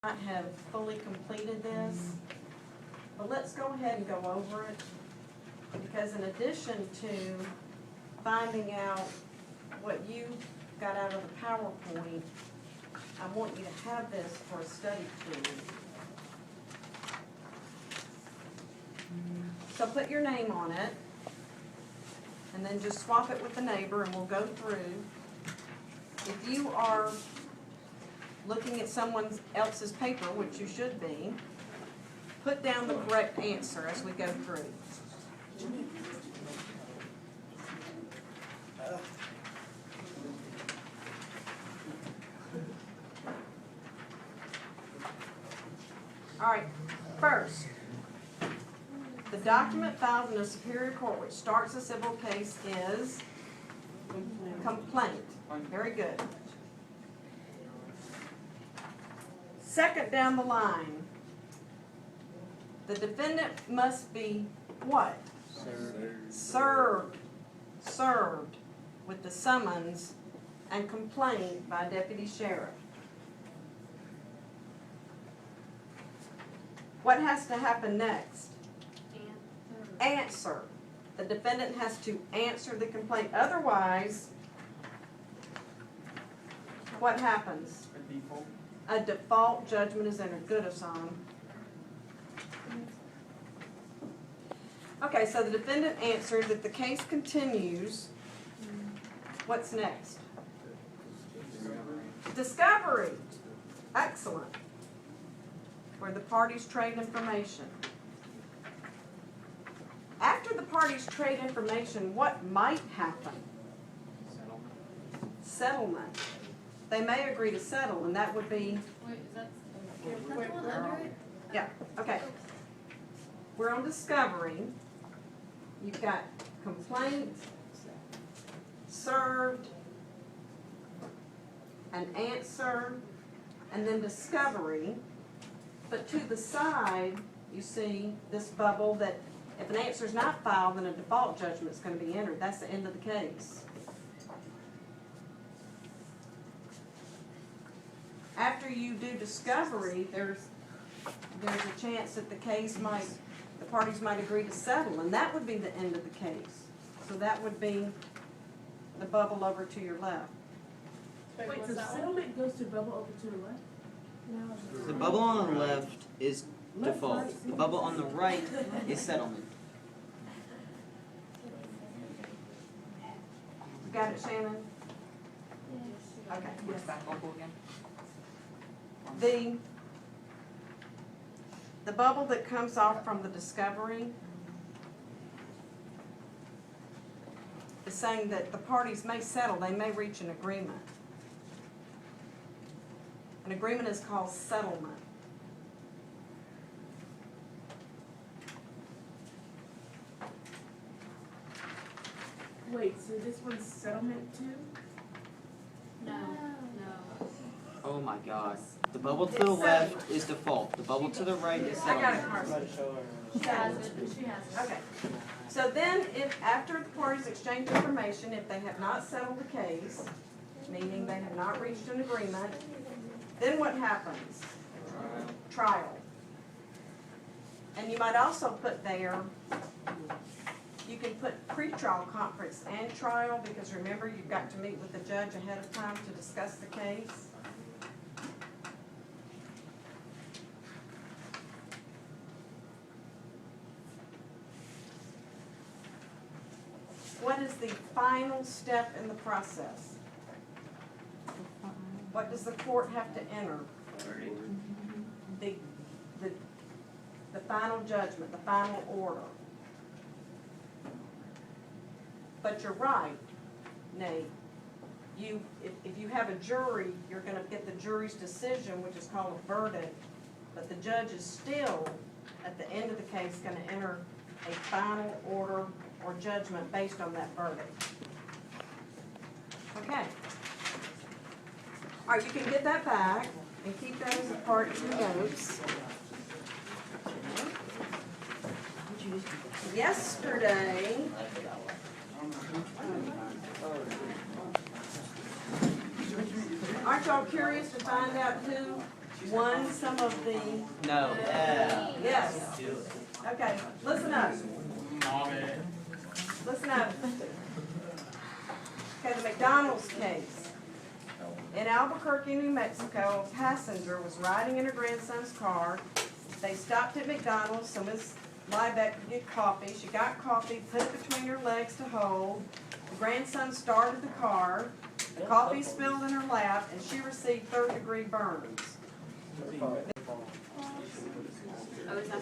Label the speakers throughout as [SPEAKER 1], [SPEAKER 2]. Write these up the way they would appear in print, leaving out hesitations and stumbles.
[SPEAKER 1] not have fully completed this, but let's go ahead and go over it. Because in addition to finding out what you got out of the PowerPoint, I want you to have this for a study tool. So put your name on it, and then just swap it with the neighbor, and we'll go through. If you are looking at someone else's paper, which you should be, put down the correct answer as we go through. All right, first, the document filed in a superior court which starts a civil case is complaint. Very good. Second down the line, the defendant must be what? Served with the summons and complaint by deputy sheriff. What has to happen next? Answer. The defendant has to answer the complaint. Otherwise, what happens? A default judgment is entered. Good, Osam. Okay, so the defendant answers. If the case continues, what's next? Discovery. Excellent. Where the parties trade information. After the parties trade information, what might happen? Settlement. They may agree to settle, and that would be...
[SPEAKER 2] Wait, is that one under it?
[SPEAKER 1] Yeah, okay. We're on discovery. You've got complaint, served, an answer, and then discovery. But to the side, you see this bubble that if an answer is not filed, then a default judgment is going to be entered. That's the end of the case. After you do discovery, there's a chance that the parties might agree to settle, and that would be the end of the case. So that would be the bubble over to your left.
[SPEAKER 3] Wait, so settlement goes to bubble over to the left? No.
[SPEAKER 4] The bubble on the left is default. The bubble on the right is settlement.
[SPEAKER 1] You got it, Shannon? Okay.
[SPEAKER 4] What's that bubble again?
[SPEAKER 1] The bubble that comes off from the discovery is saying that the parties may settle, they may reach an agreement. An agreement is called settlement.
[SPEAKER 3] Wait, so this one's settlement too?
[SPEAKER 2] No.
[SPEAKER 4] Oh my god. The bubble to the left is default. The bubble to the right is
[SPEAKER 1] I got it,
[SPEAKER 4] settlement.
[SPEAKER 1] Marcy.
[SPEAKER 2] She has it. She has it.
[SPEAKER 1] Okay. So then, if after the parties exchange information, if they have not settled the case, meaning they have not reached an agreement, then what happens? Trial. And you might also put there, you can put pretrial conference and trial, because remember, you've got to meet with the judge ahead of time to discuss the case. What is the final step in the process? What does the court have to enter? The final judgment, the final order. But you're right, Nate. If you have a jury, you're going to get the jury's decision, which is called a verdict, but the judge is still, at the end of the case, going to enter a final order or judgment based on that verdict. Okay. All right, you can get that back and keep that as a part of your notes. Yesterday, aren't y'all curious to find out who won some of the,
[SPEAKER 4] No. Yeah.
[SPEAKER 1] yes, okay, listen up. Listen up. Okay, the McDonald's case. In Albuquerque, New Mexico, a passenger was riding in her grandson's car. They stopped at McDonald's so Ms. Liebeck could get coffee. She got coffee, put it between her legs to hold. The grandson started the car. The coffee spilled in her lap, and she received third-degree burns.
[SPEAKER 2] Oh, is that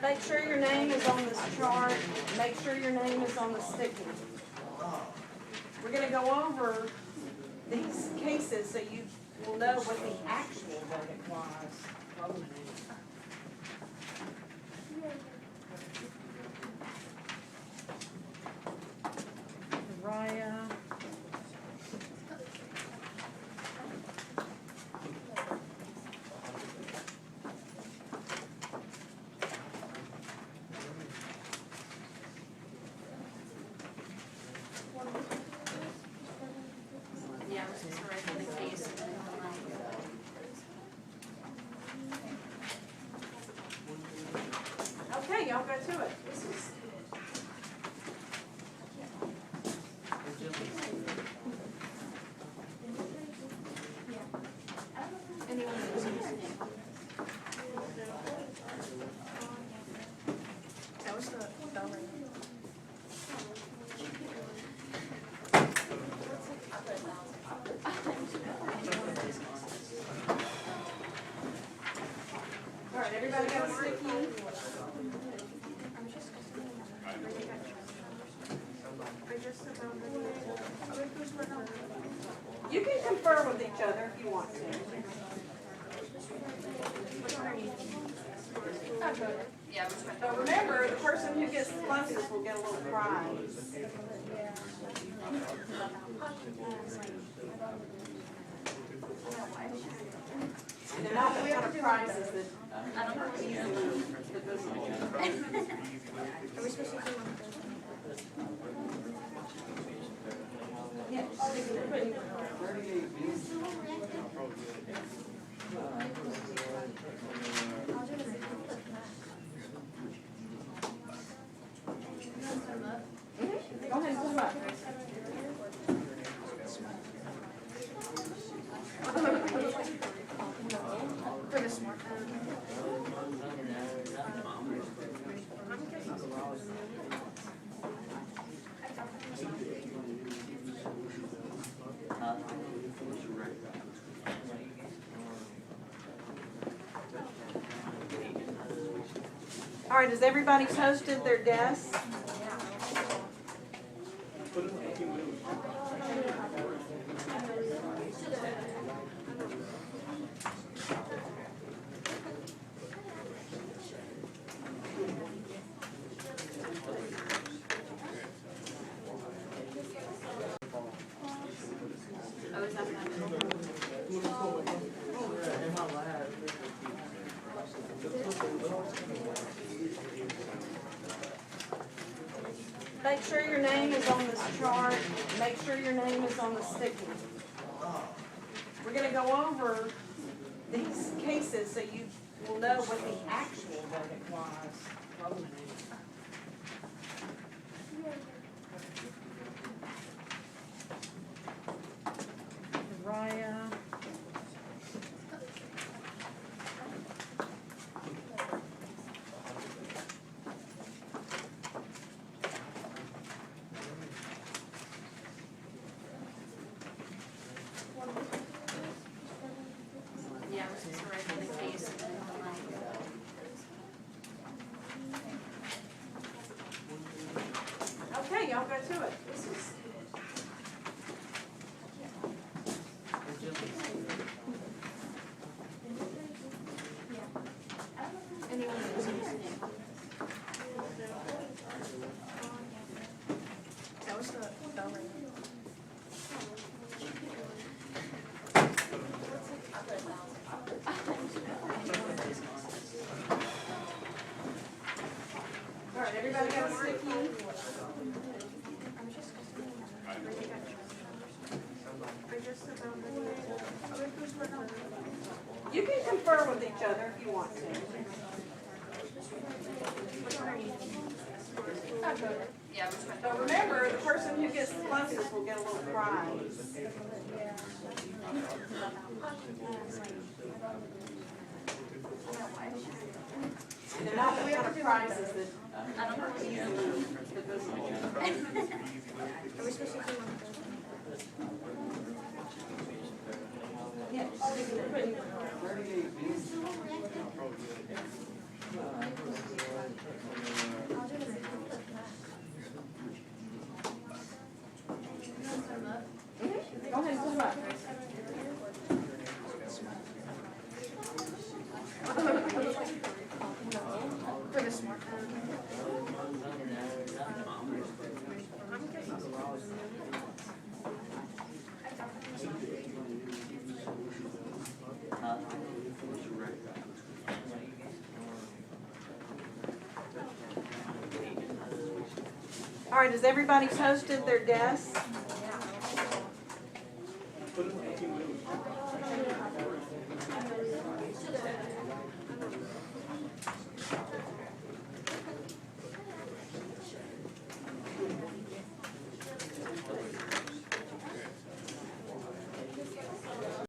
[SPEAKER 1] Make sure your name is on this chart. Make sure your name is on the sticky. We're gonna go over these cases so you will know what the actual verdict was. Raya.
[SPEAKER 2] Yeah, I was just writing the case.
[SPEAKER 1] Okay, y'all go to it. This is
[SPEAKER 2] Anyone who's listening. That was the bell ring.
[SPEAKER 1] all right. Everybody got a sticky? You can confer with each other if you want to.
[SPEAKER 2] Yeah, which one?
[SPEAKER 1] But remember, the person who gets the closest will get a little prize. And they're not the kind of prizes that.
[SPEAKER 2] I don't know what you Are we supposed to do one
[SPEAKER 1] Go ahead and pull them up.
[SPEAKER 2] for this one?
[SPEAKER 1] All right, has everybody toasted their desk?
[SPEAKER 2] Oh, is that
[SPEAKER 1] Make sure your name is on this chart. Make sure your name is on the sticky. We're gonna go over these cases so you will know what the actual verdict was. Raya.
[SPEAKER 2] Yeah, I was just writing the case.
[SPEAKER 1] Okay, y'all go to it. This is.
[SPEAKER 2] Anyone who's listening. That was the bell ring.
[SPEAKER 1] All right, everybody got a sticky? confer with each other if you want to.
[SPEAKER 2] Yeah, which one?
[SPEAKER 1] But remember, the person who gets the closest will get a little prize. And they're not the kind of prizes that
[SPEAKER 2] I don't know.
[SPEAKER 1] easily divisible.
[SPEAKER 2] Are we supposed to do one?
[SPEAKER 1] Go ahead and put them up.
[SPEAKER 2] For this one.
[SPEAKER 1] All right, has everybody toasted their guests?